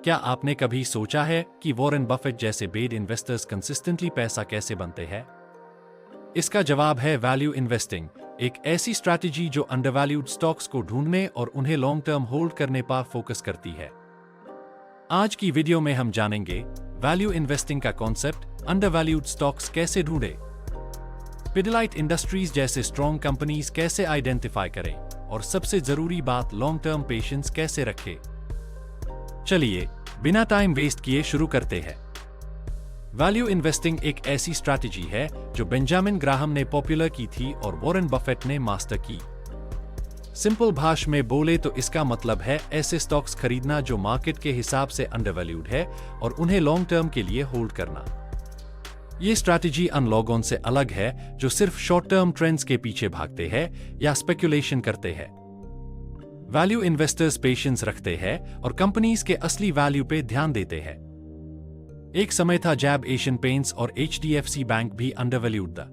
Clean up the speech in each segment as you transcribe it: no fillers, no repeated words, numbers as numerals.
क्या आपने कभी सोचा है कि वॉरेन बफेट जैसे बेड इन्वेस्टर्स कंसिस्टेंटली पैसा कैसे बनते हैं? इसका जवाब है वैल्यू इन्वेस्टिंग, एक ऐसी स्ट्रैटेजी जो अंडरवैल्यूड स्टॉक्स को ढूंढने और उन्हें लॉन्ग टर्म होल्ड करने पर फोकस करती है। आज की वीडियो में हम जानेंगे वैल्यू इन्वेस्टिंग का कॉन्सेप्ट, अंडरवैल्यूड स्टॉक्स कैसे ढूंढें, पिडिलाइट इंडस्ट्रीज जैसे स्ट्रॉन्ग कंपनीज कैसे आइडेंटिफाई करें और सबसे जरूरी बात लॉन्ग टर्म पेशेंस कैसे रखें। चलिए बिना टाइम वेस्ट किए शुरू करते हैं। वैल्यू इन्वेस्टिंग एक ऐसी स्ट्रैटेजी है जो बेंजामिन ग्राहम ने पॉपुलर की थी और वॉरेन बफेट ने मास्टर की। सिंपल भाषा में बोले तो इसका मतलब है ऐसे स्टॉक्स खरीदना जो मार्केट के हिसाब से अंडरवैल्यूड है और उन्हें लॉन्ग टर्म के लिए होल्ड करना। ये स्ट्रैटेजी उन लोगों से अलग है जो सिर्फ शॉर्ट टर्म ट्रेंड्स के पीछे भागते हैं या स्पेकुलेशन करते हैं। वैल्यू इन्वेस्टर्स पेशेंस रखते हैं और कंपनीज के असली वैल्यू पे ध्यान देते हैं। एक समय था जब एशियन पेंट्स और HDFC बैंक भी अंडरवैल्यूड था।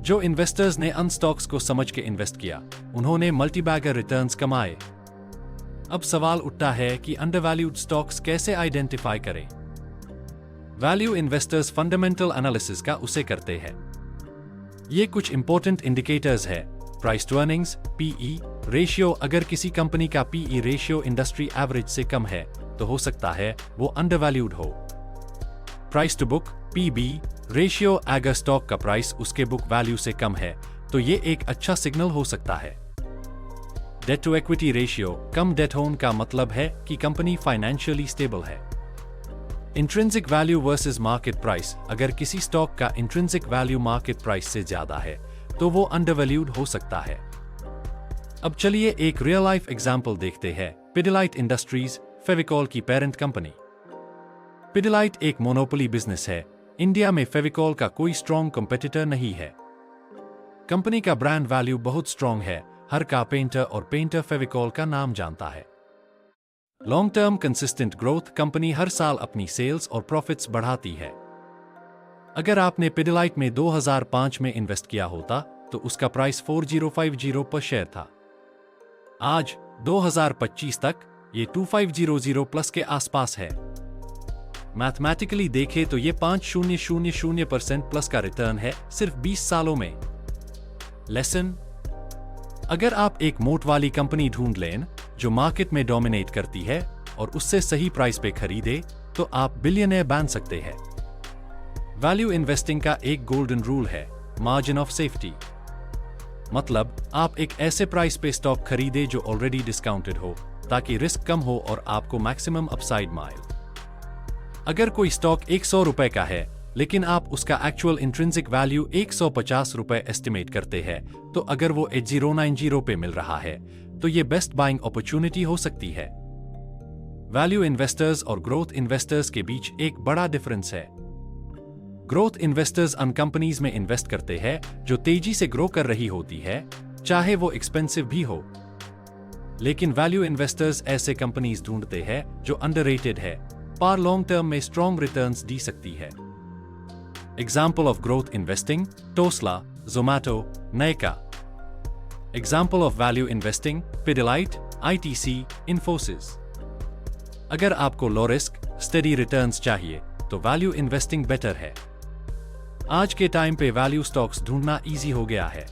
जो इन्वेस्टर्स ने उन स्टॉक्स को समझ के इन्वेस्ट किया, उन्होंने मल्टीबैगर रिटर्न्स कमाए। अब सवाल उठता है कि अंडरवैल्यूड स्टॉक्स कैसे आइडेंटिफाई करें। वैल्यू इन्वेस्टर्स फंडामेंटल एनालिसिस का उसे करते हैं। ये कुछ इंपॉर्टेंट इंडिकेटर्स है: price to earnings, PE ratio. अगर किसी कंपनी का PE रेशियो इंडस्ट्री एवरेज से कम है तो हो सकता है वो अंडरवैल्यूड हो। Price to book PB ratio, अगर स्टॉक का प्राइस उसके बुक वैल्यू से कम है तो ये एक अच्छा सिग्नल हो सकता है। डेट टू इक्विटी रेशियो, कम डेट होने का मतलब है कि कंपनी फाइनेंशियली स्टेबल है। Intrinsic value versus market price, अगर किसी स्टॉक का इंट्रिंसिक वैल्यू मार्केट प्राइस से ज्यादा है तो वो अंडरवैल्यूड हो सकता है। अब चलिए एक रियल लाइफ एग्जांपल देखते हैं। पिडिलाइट इंडस्ट्रीज, फेविकॉल की पेरेंट कंपनी। पिडिलाइट एक मोनोपोली बिजनेस है। इंडिया में फेविकॉल का कोई स्ट्रॉन्ग कंपेटिटर नहीं है। कंपनी का ब्रांड वैल्यू बहुत स्ट्रॉन्ग है। हर कारपेंटर और पेंटर फेविकॉल का नाम जानता है। Long term consistent growth, company हर साल अपनी सेल्स और प्रॉफिट्स बढ़ाती है। अगर आपने पिडिलाइट में 2005 में इन्वेस्ट किया होता तो उसका प्राइस 4050 पर शेयर था। आज 2025 तक ये 2500 प्लस के आसपास है। मैथमेटिकली देखें तो ये 5000% प्लस का रिटर्न है सिर्फ 20 सालों में। लेसन: अगर आप एक मोट वाली कंपनी ढूंढ लें जो मार्केट में डोमिनेट करती है और उससे सही प्राइस पे खरीदे तो आप बिलियनर बन सकते हैं। वैल्यू इन्वेस्टिंग का एक गोल्डन रूल है, मार्जिन ऑफ सेफ्टी। मतलब आप एक ऐसे प्राइस पे स्टॉक खरीदे जो ऑलरेडी डिस्काउंटेड हो ताकि रिस्क कम हो और आपको मैक्सिमम अपसाइड मिले। अगर कोई स्टॉक 100 रुपए का है लेकिन आप उसका एक्चुअल इंट्रिंसिक वैल्यू 150 रुपए एस्टिमेट करते हैं तो अगर वो 8090 पे मिल रहा है तो ये बेस्ट बाइंग अपॉर्चुनिटी हो सकती है। वैल्यू इन्वेस्टर्स और ग्रोथ इन्वेस्टर्स के बीच एक बड़ा डिफरेंस है। ग्रोथ इन्वेस्टर्स उन कंपनीज में इन्वेस्ट करते हैं जो तेजी से ग्रो कर रही होती है, चाहे वो एक्सपेंसिव भी हो। लेकिन वैल्यू इन्वेस्टर्स ऐसे कंपनीज ढूंढते हैं जो अंडररेटेड है पर लॉन्ग टर्म में स्ट्रॉन्ग रिटर्न्स दी सकती है। Example of growth investing: Tesla, Zomato, Nykaa. Example of value investing: Pidilite, ITC, Infosys. अगर आपको लो रिस्क स्टेडी रिटर्न्स चाहिए तो वैल्यू इन्वेस्टिंग बेटर है। आज के टाइम पे वैल्यू स्टॉक्स ढूंढना इजी हो गया है।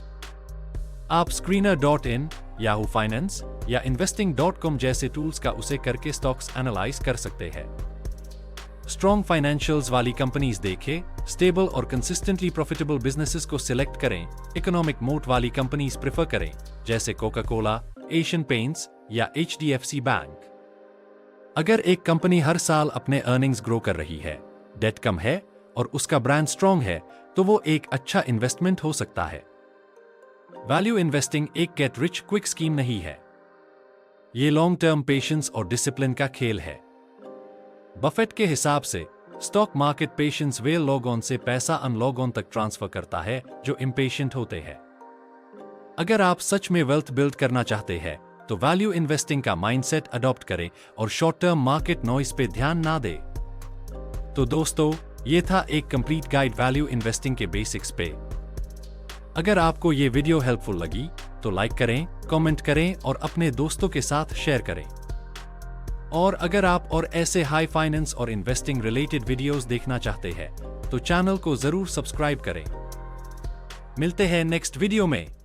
आप Screener.in, याहू फाइनेंस या investing.com जैसे टूल्स का उसे करके स्टॉक्स एनालाइज कर सकते हैं। स्ट्रॉन्ग फाइनेंशियल्स वाली कंपनीज देखें, स्टेबल और कंसिस्टेंटली प्रॉफिटेबल बिजनेसेस को सिलेक्ट करें। इकोनॉमिक मोट वाली कंपनीज प्रेफर करें जैसे कोका कोला, एशियन पेंट्स या HDFC बैंक। अगर एक कंपनी हर साल अपने अर्निंग्स ग्रो कर रही है, डेट कम है और उसका ब्रांड स्ट्रॉन्ग है तो वो एक अच्छा इन्वेस्टमेंट हो सकता है। वैल्यू इन्वेस्टिंग एक गेट रिच क्विक स्कीम नहीं है। ये लॉन्ग टर्म पेशेंस और डिसिप्लिन का खेल है। बफेट के हिसाब से स्टॉक मार्केट पेशेंस वे लोगों से पैसा उन लोगों तक ट्रांसफर करता है जो इम्पेशेंट होते हैं। अगर आप सच में वेल्थ बिल्ड करना चाहते हैं तो वैल्यू इन्वेस्टिंग का माइंडसेट अडॉप्ट करें और शॉर्ट टर्म मार्केट नॉइस पे ध्यान ना दें। तो दोस्तों, ये था एक कंप्लीट गाइड वैल्यू इन्वेस्टिंग के बेसिक्स पे। अगर आपको ये वीडियो हेल्पफुल लगी तो लाइक करें, कमेंट करें और अपने दोस्तों के साथ शेयर करें। और अगर आप और ऐसे हाई फाइनेंस और इन्वेस्टिंग रिलेटेड वीडियोस देखना चाहते हैं तो चैनल को जरूर सब्सक्राइब करें। मिलते हैं नेक्स्ट वीडियो में।